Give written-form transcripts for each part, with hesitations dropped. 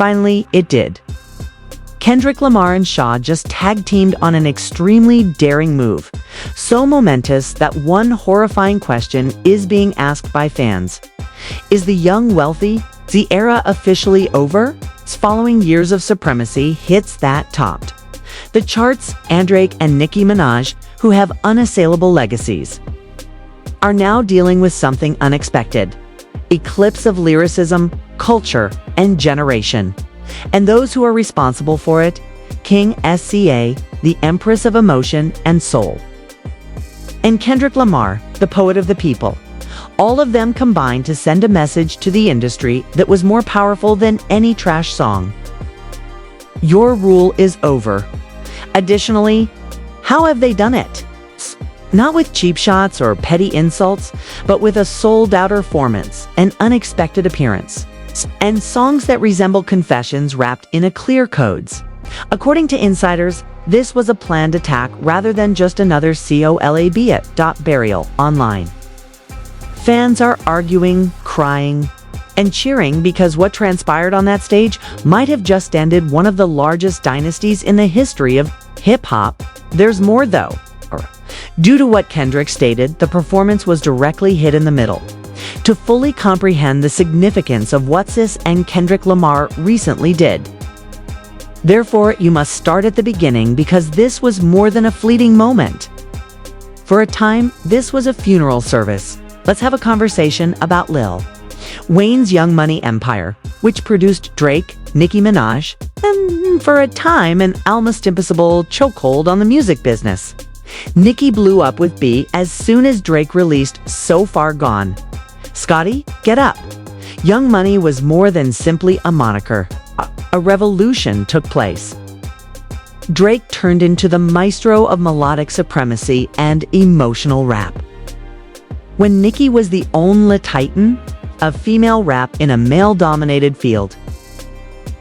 Finally, it did. Kendrick Lamar and SZA just tag-teamed on an extremely daring move, so momentous that one horrifying question is being asked by fans. Is the young wealthy, the era officially over? Following years of supremacy, hits that topped the charts. Drake and Nicki Minaj, who have unassailable legacies, are now dealing with something unexpected: eclipse of lyricism, culture, and generation. And those who are responsible for it: King SZA, the Empress of Emotion and Soul, and Kendrick Lamar, the poet of the people. All of them combined to send a message to the industry that was more powerful than any trash song. Your rule is over. Additionally, how have they done it? Not with cheap shots or petty insults, but with a sold-out performance, an unexpected appearance, and songs that resemble confessions wrapped in a clear codes. According to insiders, this was a planned attack rather than just another collab burial online. Fans are arguing, crying, and cheering because what transpired on that stage might have just ended one of the largest dynasties in the history of hip-hop. There's more though. Due to what Kendrick stated, the performance was directly hit in the middle. To fully comprehend the significance of what SZA and Kendrick Lamar recently did, therefore, you must start at the beginning, because this was more than a fleeting moment. For a time, this was a funeral service. Let's have a conversation about Lil Wayne's Young Money empire, which produced Drake, Nicki Minaj, and for a time, an almost impossible chokehold on the music business. Nicki blew up with B as soon as Drake released So Far Gone. Scotty, get up. Young Money was more than simply a moniker. A revolution took place. Drake turned into the maestro of melodic supremacy and emotional rap, when Nicki was the only titan of female rap in a male-dominated field.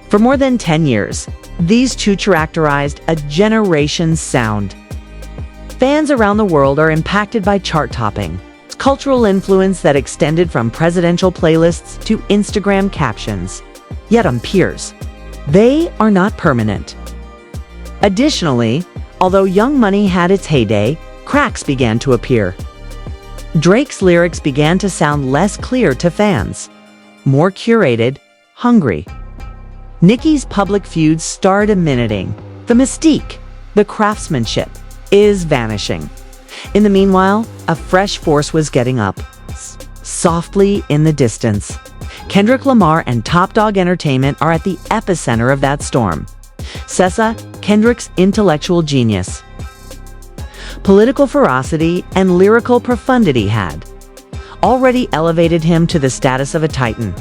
For more than 10 years, these two characterized a generation's sound. Fans around the world are impacted by chart-topping, cultural influence that extended from presidential playlists to Instagram captions. Yet on peers, they are not permanent. Additionally, although Young Money had its heyday, cracks began to appear. Drake's lyrics began to sound less clear to fans, more curated, hungry. Nicki's public feuds started diminishing. The mystique, the craftsmanship, is vanishing. In the meanwhile, a fresh force was getting up, softly in the distance. Kendrick Lamar and Top Dog Entertainment are at the epicenter of that storm. SZA, Kendrick's intellectual genius, political ferocity, and lyrical profundity had already elevated him to the status of a titan.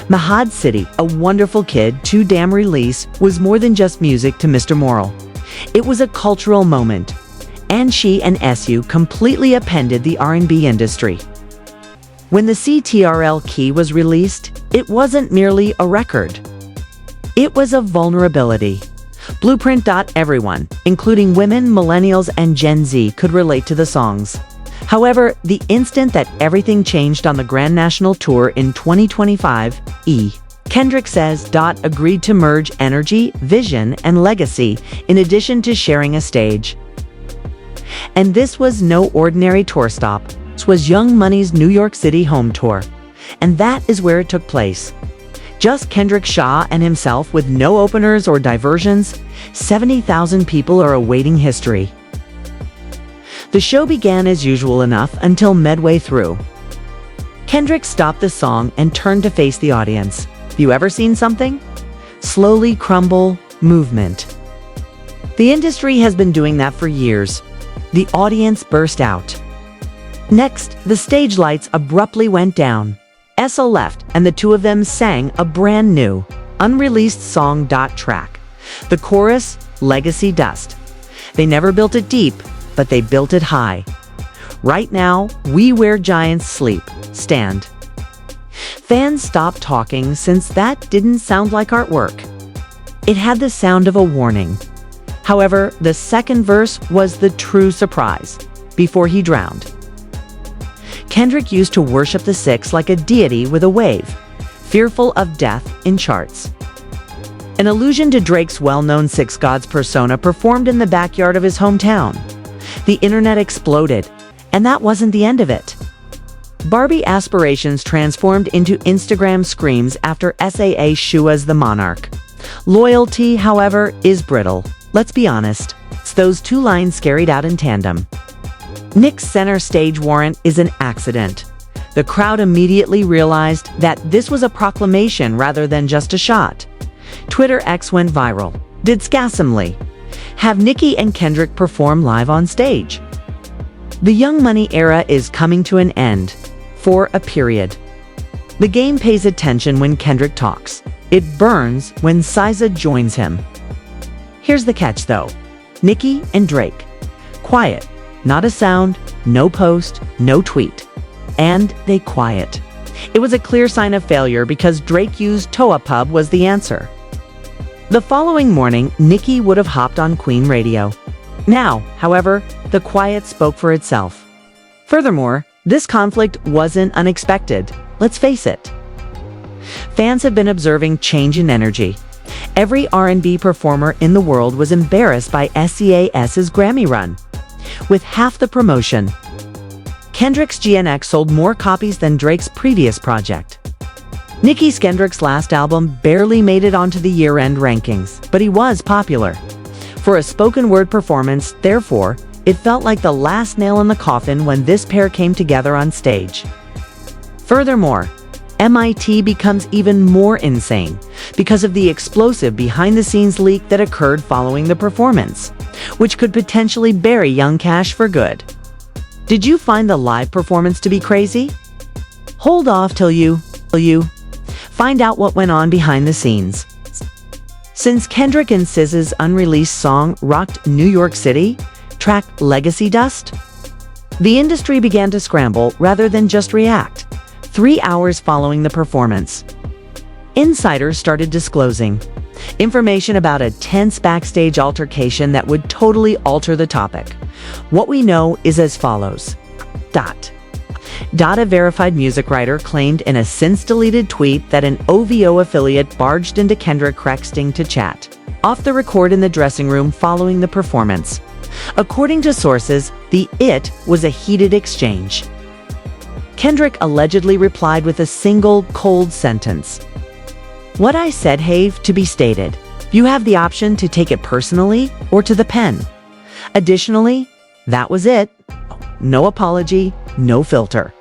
Mahad City, A Wonderful Kid, Too Damn release was more than just music to Mr. Moral. It was a cultural moment, and she and SU completely upended the R&B industry. When the CTRL key was released, it wasn't merely a record. It was a vulnerability. Blueprint. Everyone, including women, millennials, and Gen Z, could relate to the songs. However, the instant that everything changed on the Grand National Tour in 2025, Kendrick says, agreed to merge energy, vision, and legacy in addition to sharing a stage. And this was no ordinary tour stop. This was Young Money's New York City home tour. And that is where it took place. Just Kendrick, SZA, and himself, with no openers or diversions. 70,000 people are awaiting history. The show began as usual enough until midway through. Kendrick stopped the song and turned to face the audience. Have you ever seen something? Slowly crumble, movement. The industry has been doing that for years. The audience burst out. Next, the stage lights abruptly went down. SZA left, and the two of them sang a brand new, unreleased song. Track. The chorus, Legacy Dust. They never built it deep, but they built it high. Right now, we where giants sleep, stand. Fans stopped talking since that didn't sound like artwork. It had the sound of a warning. However, the second verse was the true surprise. Before he drowned, Kendrick used to worship the six like a deity with a wave, fearful of death in charts. an allusion to Drake's well-known Six Gods persona performed in the backyard of his hometown. The internet exploded, and that wasn't the end of it. Barbie aspirations transformed into Instagram screams after SZA's The Monarch. Loyalty, however, is brittle. Let's be honest, it's those two lines carried out in tandem. Nick's center stage warrant is an accident. The crowd immediately realized that this was a proclamation rather than just a shot. Twitter X went viral. Disgustingly. Have Nicki and Kendrick perform live on stage. The Young Money era is coming to an end. For a period. The game pays attention when Kendrick talks. It burns when SZA joins him. Here's the catch though. Nicki and Drake. Quiet. Not a sound, no post, no tweet. And they quiet. It was a clear sign of failure because Drake used Toa Pub was the answer. The following morning, Nicki would have hopped on Queen Radio. Now, however, the quiet spoke for itself. Furthermore, this conflict wasn't unexpected, let's face it. Fans have been observing change in energy. Every R&B performer in the world was embarrassed by SZA's Grammy run. With half the promotion, Kendrick's GNX sold more copies than Drake's previous project. Nicki's Kendrick's last album barely made it onto the year-end rankings, but he was popular. For a spoken word performance, therefore, it felt like the last nail in the coffin when this pair came together on stage. Furthermore, MIT becomes even more insane because of the explosive behind-the-scenes leak that occurred following the performance, which could potentially bury Young Cash for good. Did you find the live performance to be crazy? Hold off till you find out what went on behind the scenes. Since Kendrick and SZA's unreleased song rocked New York City, track Legacy Dust, the industry began to scramble rather than just react. 3 hours following the performance, insiders started disclosing information about a tense backstage altercation that would totally alter the topic. What we know is as follows. A verified music writer claimed in a since-deleted tweet that an OVO affiliate barged into Kendrick Crexting to chat off the record in the dressing room following the performance. According to sources, it was a heated exchange. Kendrick allegedly replied with a single, cold sentence. "What I said, have to be stated. You have the option to take it personally or to the pen." Additionally, that was it. No apology, no filter.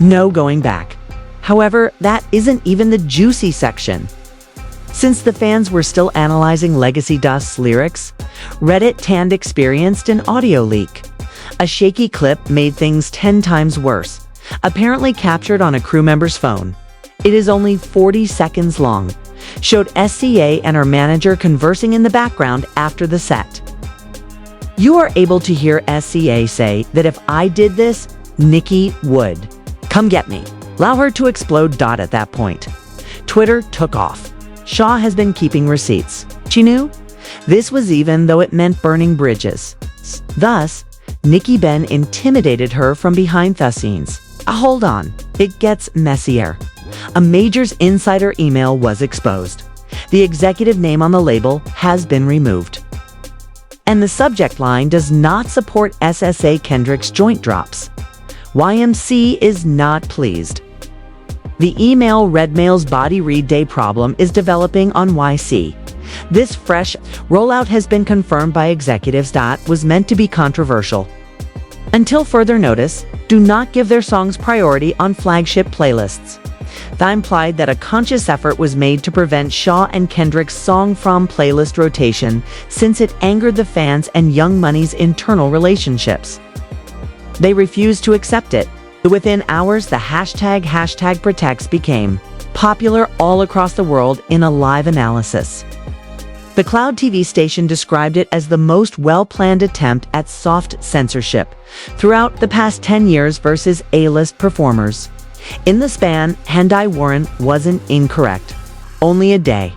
No going back. However, that isn't even the juicy section. Since the fans were still analyzing Legacy Dust's lyrics, Reddit Tand experienced an audio leak. A shaky clip made things 10 times worse, apparently captured on a crew member's phone. It is only 40 seconds long, showed SZA and her manager conversing in the background after the set. You are able to hear SZA say that if I did this, Nicki would come get me. Allow her to explode. At that point, Twitter took off. SZA has been keeping receipts. She knew this was even though it meant burning bridges. Thus, Nicki Ben intimidated her from behind the scenes. Hold on, it gets messier. A major's insider email was exposed. The executive name on the label has been removed. And the subject line does not support SZA Kendrick's joint drops. YMC is not pleased. The email read Mail's body read day problem is developing on YC. This fresh rollout has been confirmed by executives. Was meant to be controversial. Until further notice, do not give their songs priority on flagship playlists. That implied that a conscious effort was made to prevent SZA and Kendrick's song from playlist rotation since it angered the fans and Young Money's internal relationships. They refused to accept it. Within hours, the hashtag protects became popular all across the world in a live analysis. The Cloud TV station described it as the most well-planned attempt at soft censorship throughout the past 10 years versus A-list performers. In the span, Handai Warren wasn't incorrect. Only a day.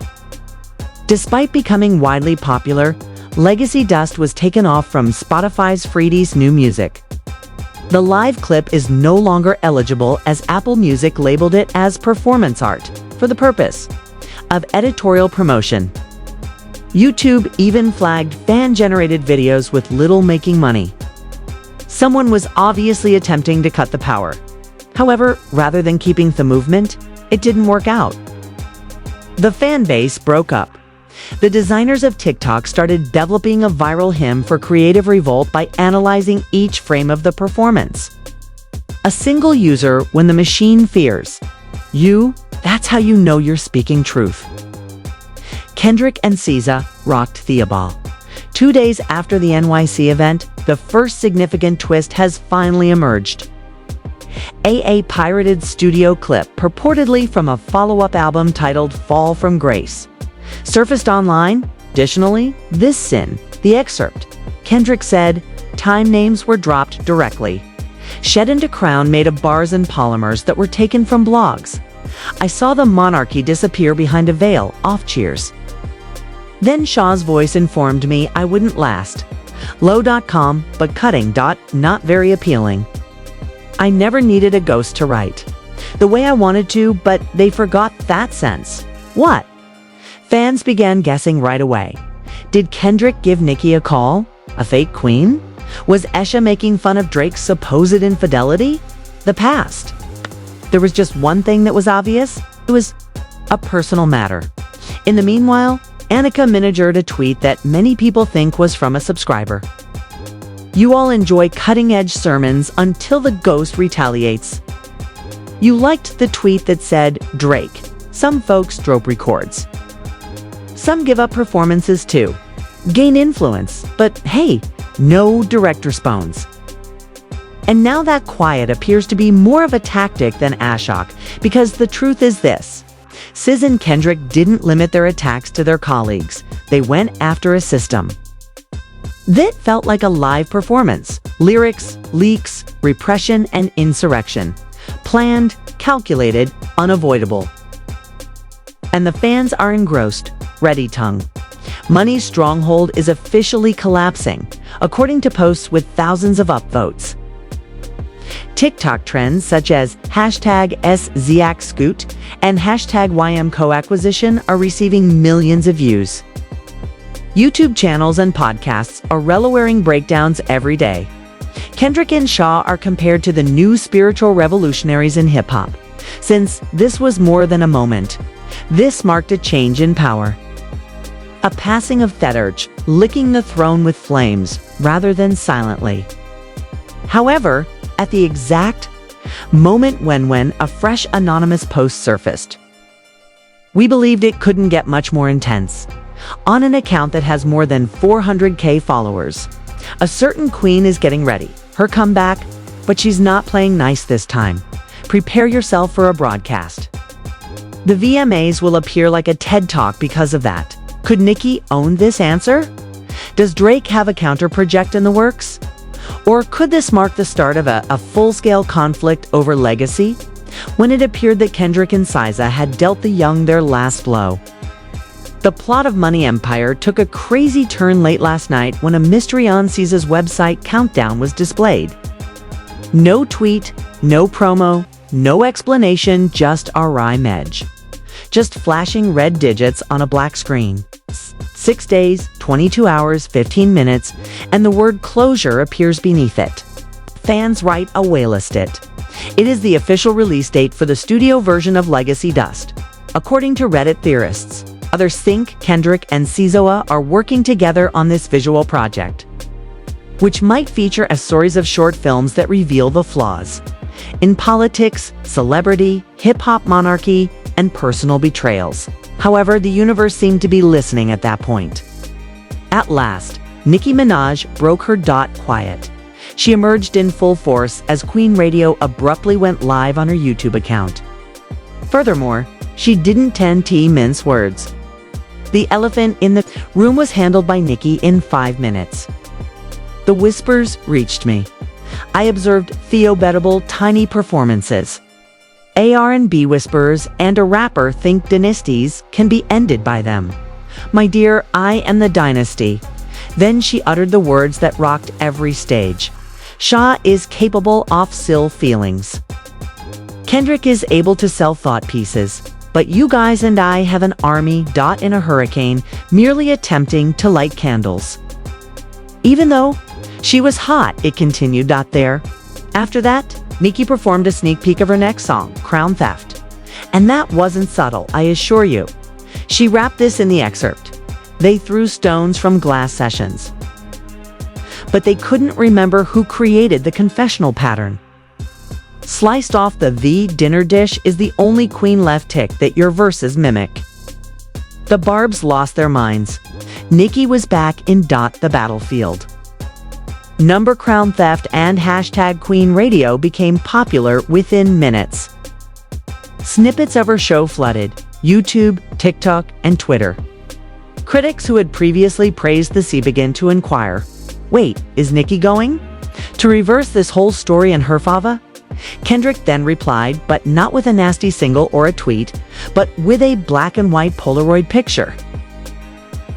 Despite becoming widely popular, Legacy Dust was taken off from Spotify's Freedy's new music. The live clip is no longer eligible as Apple Music labeled it as performance art for the purpose of editorial promotion. YouTube even flagged fan-generated videos with little making money. Someone was obviously attempting to cut the power. However, rather than keeping the movement, it didn't work out. The fan base broke up. The designers of TikTok started developing a viral hymn for creative revolt by analyzing each frame of the performance. A single user, when the machine fears. You, that's how you know you're speaking truth. Kendrick and SZA rocked Theobald. 2 days after the NYC event, the first significant twist has finally emerged. A pirated studio clip, purportedly from a follow-up album titled Fall from Grace, surfaced online. Additionally, this sin, the excerpt, Kendrick said, time names were dropped directly. Shed into crown made of bars and polymers that were taken from blogs. I saw the monarchy disappear behind a veil, off cheers. Then SZA's voice informed me I wouldn't last. Low.com, but cutting. Not very appealing. I never needed a ghost to write the way I wanted to, but they forgot that sense. What? Fans began guessing right away. Did Kendrick give Nicki a call? A fake queen? Was SZA making fun of Drake's supposed infidelity? The past. There was just one thing that was obvious. It was a personal matter. In the meanwhile, Annika managered a tweet that many people think was from a subscriber. You all enjoy cutting-edge sermons until the ghost retaliates. You liked the tweet that said, Drake. Some folks drop records. Some give up performances too. Gain influence, but hey, no direct response. And now that quiet appears to be more of a tactic than Ashok, because the truth is this. SZA and Kendrick didn't limit their attacks to their colleagues. They went after a system. That felt like a live performance. Lyrics, leaks, repression, and insurrection. Planned, calculated, unavoidable. And the fans are engrossed, ready-tongue. Money's stronghold is officially collapsing, according to posts with thousands of upvotes. TikTok trends such as #SZACScoot and #YMCoacquisition are receiving millions of views. YouTube channels and podcasts are relewering breakdowns every day. Kendrick and SZA are compared to the new spiritual revolutionaries in hip-hop. Since this was more than a moment, this marked a change in power. A passing of Theurge, licking the throne with flames, rather than silently. However, at the exact moment when a fresh anonymous post surfaced, we believed it couldn't get much more intense. On an account that has more than 400K followers, a certain queen is getting ready. Her comeback, but she's not playing nice this time. Prepare yourself for a broadcast. The VMAs will appear like a TED Talk because of that. Could Nicki own this answer? Does Drake have a counter project in the works? Or could this mark the start of a full-scale conflict over legacy? When it appeared that Kendrick and SZA had dealt the young their last blow. The plot of Money Empire took a crazy turn late last night when a mystery on SZA's website countdown was displayed. No tweet, no promo, no explanation, just a rhyme edge. Just flashing red digits on a black screen. 6 days, 22 hours, 15 minutes, and the word closure appears beneath it. Fans write a waitlist it. It is the official release date for the studio version of Legacy Dust. According to Reddit theorists, others think Kendrick and SZA are working together on this visual project, which might feature a series of short films that reveal the flaws in politics, celebrity, hip-hop monarchy, and personal betrayals. However, the universe seemed to be listening at that point. At last, Nicki Minaj broke her quiet. She emerged in full force as Queen Radio abruptly went live on her YouTube account. Furthermore, she didn't tend to mince words. The elephant in the room was handled by Nicki in 5 minutes. The whispers reached me. I observed theobetable tiny performances. R&B whisperers and a rapper think dynasties can be ended by them. My dear, I am the dynasty. Then she uttered the words that rocked every stage. SZA is capable of still feelings. Kendrick is able to sell thought pieces. But you guys and I have an army in a hurricane, merely attempting to light candles. Even though she was hot, it continued there. After that, Nicki performed a sneak peek of her next song, Crown Theft. And that wasn't subtle, I assure you. She rapped this in the excerpt. They threw stones from glass sessions. But they couldn't remember who created the confessional pattern. Sliced off the dinner dish is the only queen left tick that your verses mimic. The Barbs lost their minds. Nicki was back in the battlefield. Number Crown Theft and #Queen Radio became popular within minutes. Snippets of her show flooded YouTube, TikTok, and Twitter. Critics who had previously praised the sea began to inquire, wait, is Nicki going to reverse this whole story in her fava? Kendrick then replied, but not with a nasty single or a tweet, but with a black and white Polaroid picture.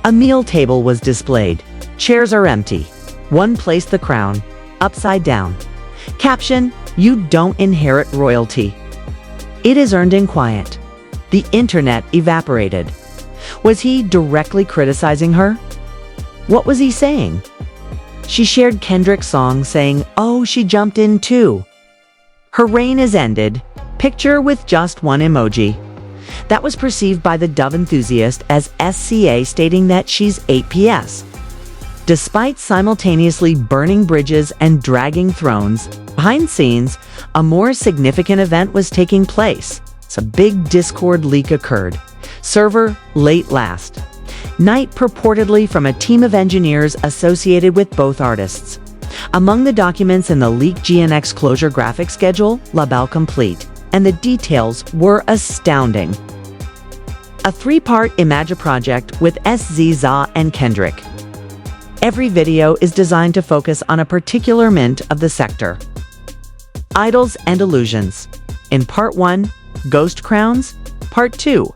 A meal table was displayed. Chairs are empty. One placed the crown upside down. Caption, you don't inherit royalty. It is earned in quiet. The internet evaporated. Was he directly criticizing her? What was he saying? She shared Kendrick's song saying, oh, she jumped in too. Her reign is ended. Picture with just one emoji. That was perceived by the Dove enthusiast as SZA stating that she's 8 PS. Despite simultaneously burning bridges and dragging thrones, behind scenes, a more significant event was taking place. A big Discord leak occurred. Server late last night purportedly from a team of engineers associated with both artists. Among the documents in the leaked GNX closure graphic schedule, label complete, and the details were astounding. A 3-part Imagine project with SZA and Kendrick. Every video is designed to focus on a particular mint of the sector. Idols and Illusions. In Part 1, Ghost Crowns. Part 2.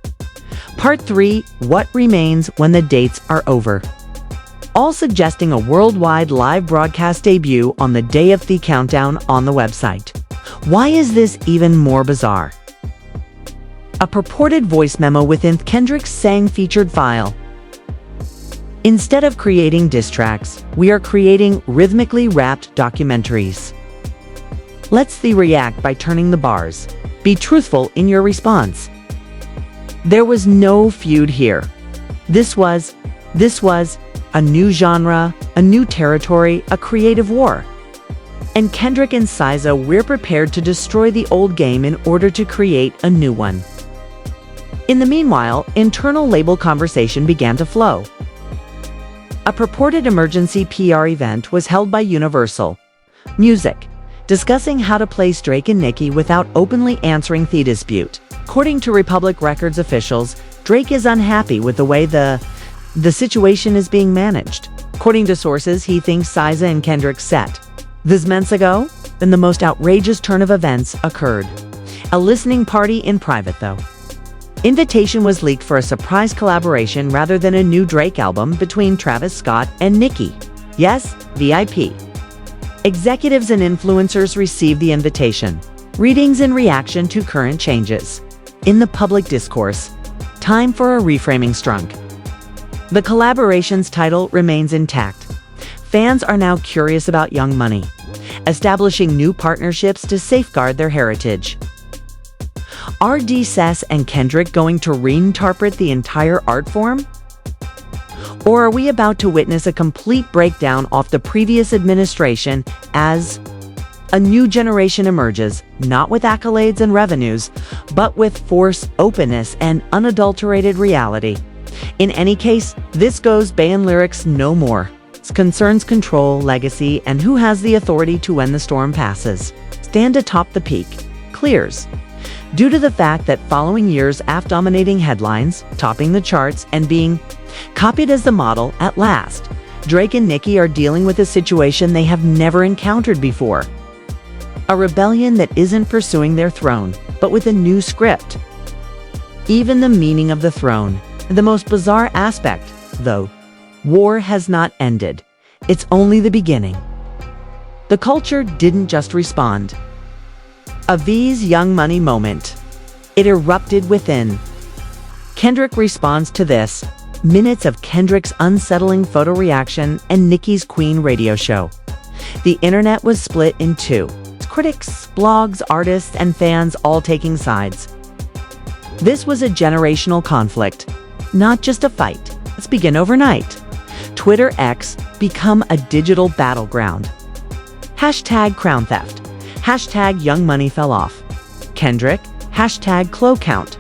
Part 3, What Remains When the Dates Are Over. All suggesting a worldwide live broadcast debut on the day of the countdown on the website. Why is this even more bizarre? A purported voice memo within Kendrick's Sang featured file. Instead of creating diss tracks, we are creating rhythmically wrapped documentaries. Let's react by turning the bars. Be truthful in your response. There was no feud here. This was a new genre, a new territory, a creative war. And Kendrick and SZA, we're prepared to destroy the old game in order to create a new one. In the meanwhile, internal label conversation began to flow. A purported emergency PR event was held by Universal Music, discussing how to place Drake and Nicki without openly answering the dispute. According to Republic Records officials, Drake is unhappy with the way the situation is being managed. According to sources, he thinks SZA and Kendrick set this months ago. Then the most outrageous turn of events occurred. A listening party in private, though. Invitation was leaked for a surprise collaboration rather than a new Drake album between Travis Scott and Nicki. Yes, VIP. Executives and influencers received the invitation. Readings in reaction to current changes. In the public discourse, time for a reframing strunk. The collaboration's title remains intact. Fans are now curious about Young Money, establishing new partnerships to safeguard their heritage. Are SZA and Kendrick going to reinterpret the entire art form? Or are we about to witness a complete breakdown of the previous administration as a new generation emerges, not with accolades and revenues, but with force, openness, and unadulterated reality? In any case, this goes banned lyrics no more. It concerns control, legacy, and who has the authority to when the storm passes. Stand atop the peak. Clears. Due to the fact that following years after dominating headlines, topping the charts, and being copied as the model, at last, Drake and Nicki are dealing with a situation they have never encountered before. A rebellion that isn't pursuing their throne, but with a new script. Even the meaning of the throne. The most bizarre aspect, though, war has not ended. It's only the beginning. The culture didn't just respond. A V's Young Money moment. It erupted within. Kendrick responds to this. Minutes of Kendrick's unsettling photo reaction and Nicki's Queen radio show. The internet was split in two. Critics, blogs, artists, and fans all taking sides. This was a generational conflict, not just a fight. Let's begin overnight. Twitter X become a digital battleground. Hashtag crown theft. Hashtag young money fell off. Kendrick. Hashtag clo count.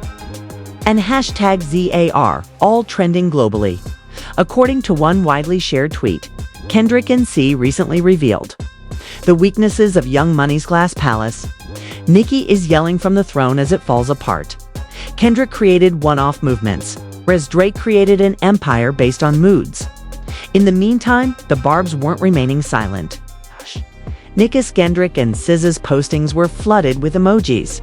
And hashtag ZAR, all trending globally. According to one widely shared tweet, Kendrick and C recently revealed the weaknesses of Young Money's glass palace. Nicki is yelling from the throne as it falls apart. Kendrick created one-off movements, whereas Drake created an empire based on moods. In the meantime, the Barbs weren't remaining silent. Nicki, Kendrick, and SZA's postings were flooded with emojis,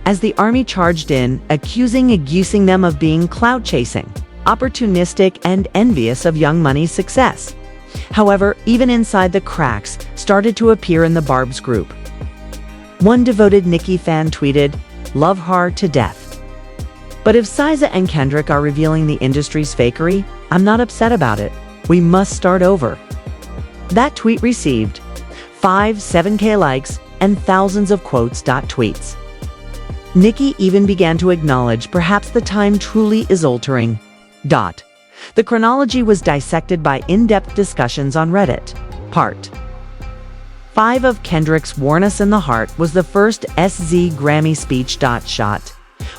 as the army charged in, accusing them of being clout-chasing, opportunistic, and envious of Young Money's success. However, even inside the cracks started to appear in the Barbs group. One devoted Nicki fan tweeted, "Love her to death." But if SZA and Kendrick are revealing the industry's fakery, I'm not upset about it. We must start over. That tweet received 7K likes and thousands of quotes.tweets. Nicki even began to acknowledge perhaps the time truly is altering. The chronology was dissected by in-depth discussions on Reddit. Part 5 of Kendrick's Worn Us in the Heart was the first SZ Grammy speech. Shot.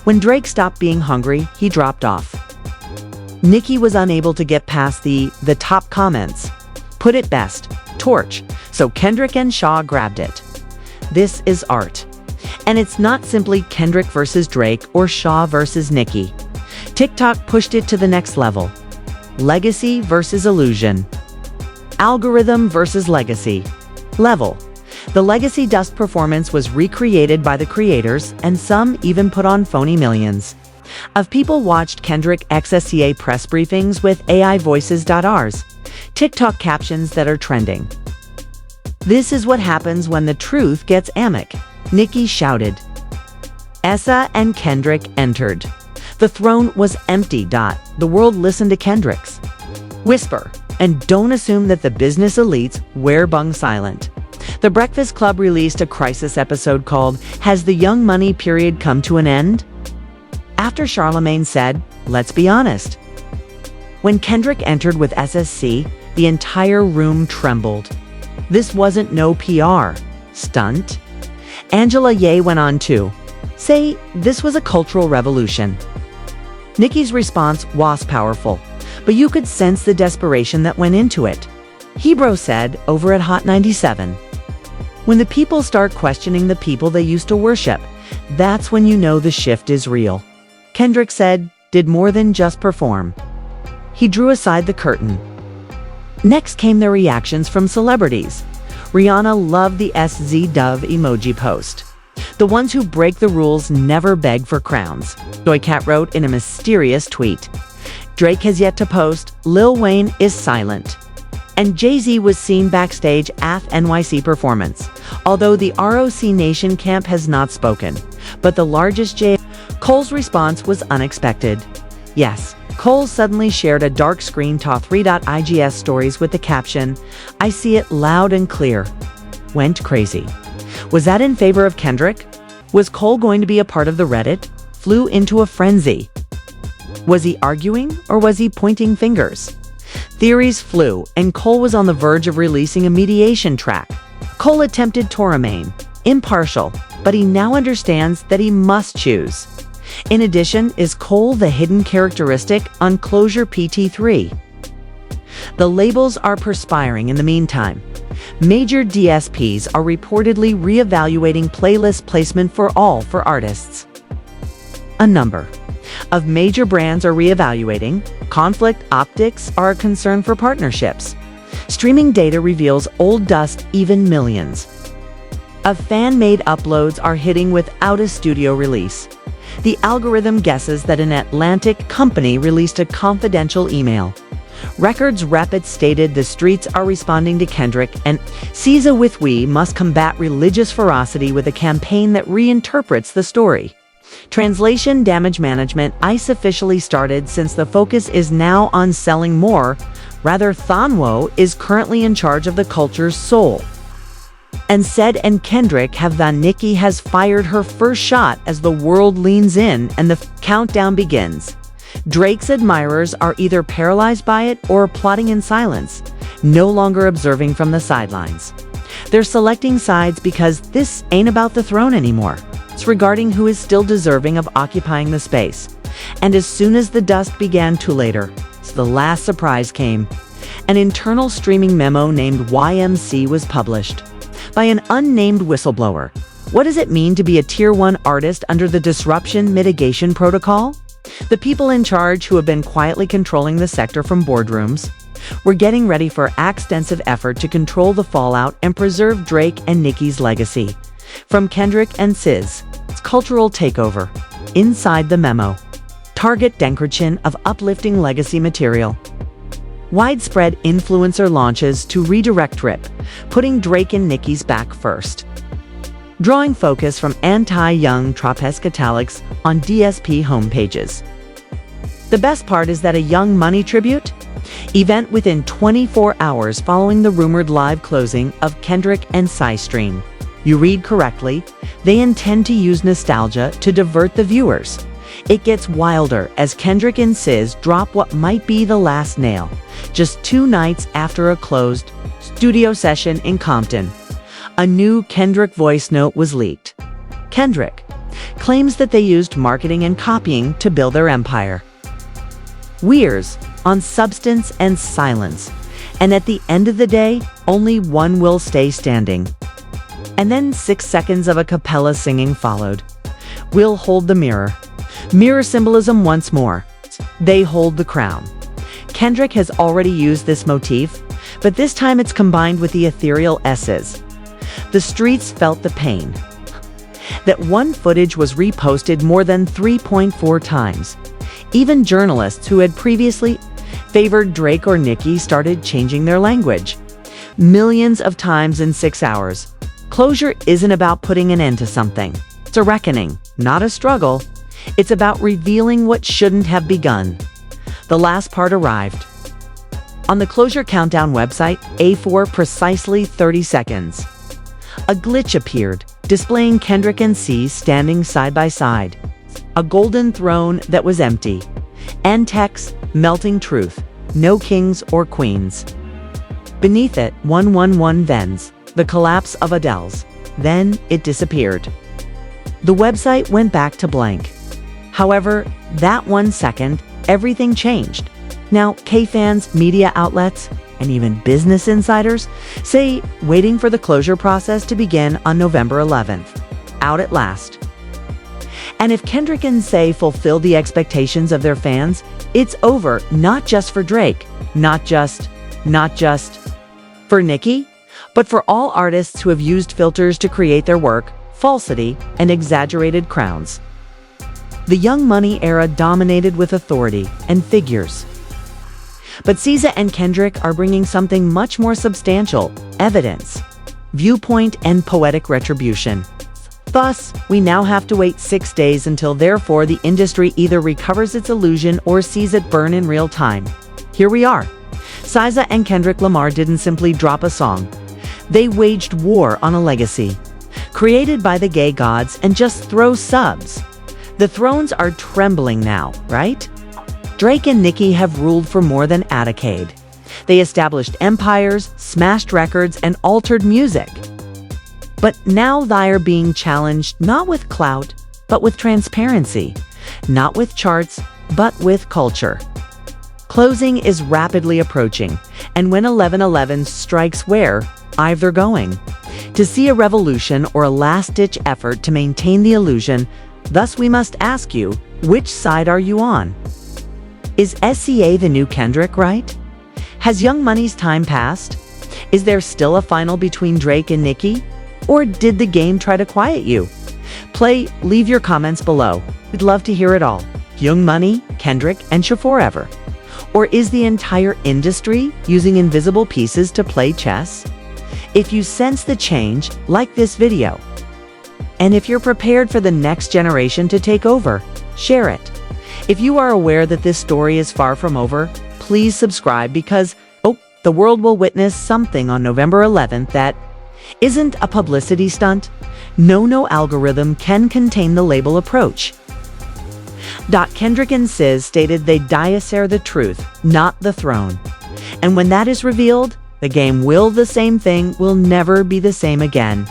When Drake stopped being hungry, he dropped off. Nicki was unable to get past the top comments. Put it best, torch, so Kendrick and Shaw grabbed it. This is art. And it's not simply Kendrick versus Drake or Shaw versus Nicki. TikTok pushed it to the next level. Legacy versus illusion. Algorithm versus legacy. Level. The Legacy Dust performance was recreated by the creators, and some even put on phony millions of people watched Kendrick XSCA press briefings with AI voices.rs, TikTok captions that are trending. This is what happens when the truth gets amic. Nicki shouted. SZA and Kendrick entered. The throne was empty. The world listened to Kendrick's whisper, and don't assume that the business elites were bung silent. The Breakfast Club released a crisis episode called Has the Young Money Period Come to an End? After Charlemagne said, let's be honest. When Kendrick entered with SSC, the entire room trembled. This wasn't no PR stunt. Angela Ye went on to say this was a cultural revolution. Nicki's response was powerful, but you could sense the desperation that went into it. Hebro said over at Hot 97, when the people start questioning the people they used to worship, that's when you know the shift is real. Kendrick said, did more than just perform. He drew aside the curtain. Next came the reactions from celebrities. Rihanna loved the SZ Dove emoji post. The ones who break the rules never beg for crowns, Joy Cat wrote in a mysterious tweet. Drake has yet to post, Lil Wayne is silent. And Jay-Z was seen backstage at NYC performance, although the ROC Nation camp has not spoken. But the largest Cole's response was unexpected. Yes, Cole suddenly shared a dark screen Ta3.igs stories with the caption, I see it loud and clear. Went crazy. Was that in favor of Kendrick? Was Cole going to be a part of the Reddit? Flew into a frenzy. Was he arguing or was he pointing fingers? Theories flew, and Cole was on the verge of releasing a mediation track. Cole attempted Toramain, impartial, but he now understands that he must choose. In addition, is Cole the hidden characteristic on Closure PT3? The labels are perspiring in the meantime. Major DSPs are reportedly reevaluating playlist placement for artists. A number of major brands are reevaluating. Conflict optics are a concern for partnerships. Streaming data reveals old dust, even millions of fan-made uploads are hitting without a studio release. The algorithm guesses that an Atlantic company released a confidential email. Records Rapid stated the streets are responding to Kendrick, and SZA with We must combat religious ferocity with a campaign that reinterprets the story. Translation damage management. ICE officially started since the focus is now on selling more. Rather, Thanwo is currently in charge of the culture's soul. And SZA and Kendrick have that Nicki has fired her first shot as the world leans in and the countdown begins. Drake's admirers are either paralyzed by it or plotting in silence, no longer observing from the sidelines. They're selecting sides because this ain't about the throne anymore. It's regarding who is still deserving of occupying the space. And as soon as the dust began to later, the last surprise came. An internal streaming memo named YMC was published by an unnamed whistleblower. What does it mean to be a Tier 1 artist under the Disruption Mitigation Protocol? The people in charge, who have been quietly controlling the sector from boardrooms, were getting ready for extensive effort to control the fallout and preserve Drake and Nicki's legacy. From Kendrick and SZA's cultural takeover. Inside the memo, target decryption of uplifting legacy material. Widespread influencer launches to redirect RIP, putting Drake and Nicki's back first. Drawing focus from anti-young Tropesque italics on DSP homepages. The best part is that a Young Money tribute event within 24 hours following the rumored live closing of Kendrick and SZA stream. You read correctly, they intend to use nostalgia to divert the viewers. It gets wilder as Kendrick and SZA drop what might be the last nail, just 2 nights after a closed studio session in Compton. A new Kendrick voice note was leaked. Kendrick claims that they used marketing and copying to build their empire. Wears on substance and silence, and at the end of the day, only one will stay standing. And then 6 seconds of a cappella singing followed. We'll hold the mirror. Mirror symbolism once more. They hold the crown. Kendrick has already used this motif, but this time it's combined with the ethereal S's. The streets felt the pain. That one footage was reposted more than 3.4 times. Even journalists who had previously favored Drake or Nicki started changing their language. Millions of times in 6 hours. Closure isn't about putting an end to something. It's a reckoning, not a struggle. It's about revealing what shouldn't have begun. The last part arrived. On the Closure Countdown website, A4 precisely 30 seconds. A glitch appeared, displaying Kendrick and SZA standing side by side. A golden throne that was empty. And text, melting truth, no kings or queens. Beneath it, 111 Vens, the collapse of Adele's. Then it disappeared. The website went back to blank. However, that 1 second, everything changed. Now, K-fans, media outlets, and even business insiders say waiting for the closure process to begin on November 11th. Out at last. And if Kendrick and SZA fulfill the expectations of their fans, it's over, not just for Drake, not just for Nicki, but for all artists who have used filters to create their work, falsity, and exaggerated crowns. The Young Money era dominated with authority and figures. But SZA and Kendrick are bringing something much more substantial: evidence, viewpoint, and poetic retribution. Thus, we now have to wait 6 days until therefore the industry either recovers its illusion or sees it burn in real time. Here we are. SZA and Kendrick Lamar didn't simply drop a song. They waged war on a legacy, created by the gay gods, and just throw subs. The thrones are trembling now, right? Drake and Nicki have ruled for more than a decade. They established empires, smashed records, and altered music. But now they are being challenged not with clout, but with transparency. Not with charts, but with culture. Closing is rapidly approaching, and when 11/11 strikes, where either going to see a revolution or a last-ditch effort to maintain the illusion. Thus, we must ask you, which side are you on? Is SZA the new Kendrick, right? Has Young Money's time passed? Is there still a final between Drake and Nicki? Or did the game try to quiet you? Leave your comments below. We'd love to hear it all. Young Money, Kendrick, and SZA forever. Or is the entire industry using invisible pieces to play chess? If you sense the change, like this video. And if you're prepared for the next generation to take over, share it. If you are aware that this story is far from over, please subscribe because, the world will witness something on November 11th that isn't a publicity stunt. No algorithm can contain the label approach. Kendrick and SZA stated they diacer the truth, not the throne. And when that is revealed, the game will the same thing will never be the same again.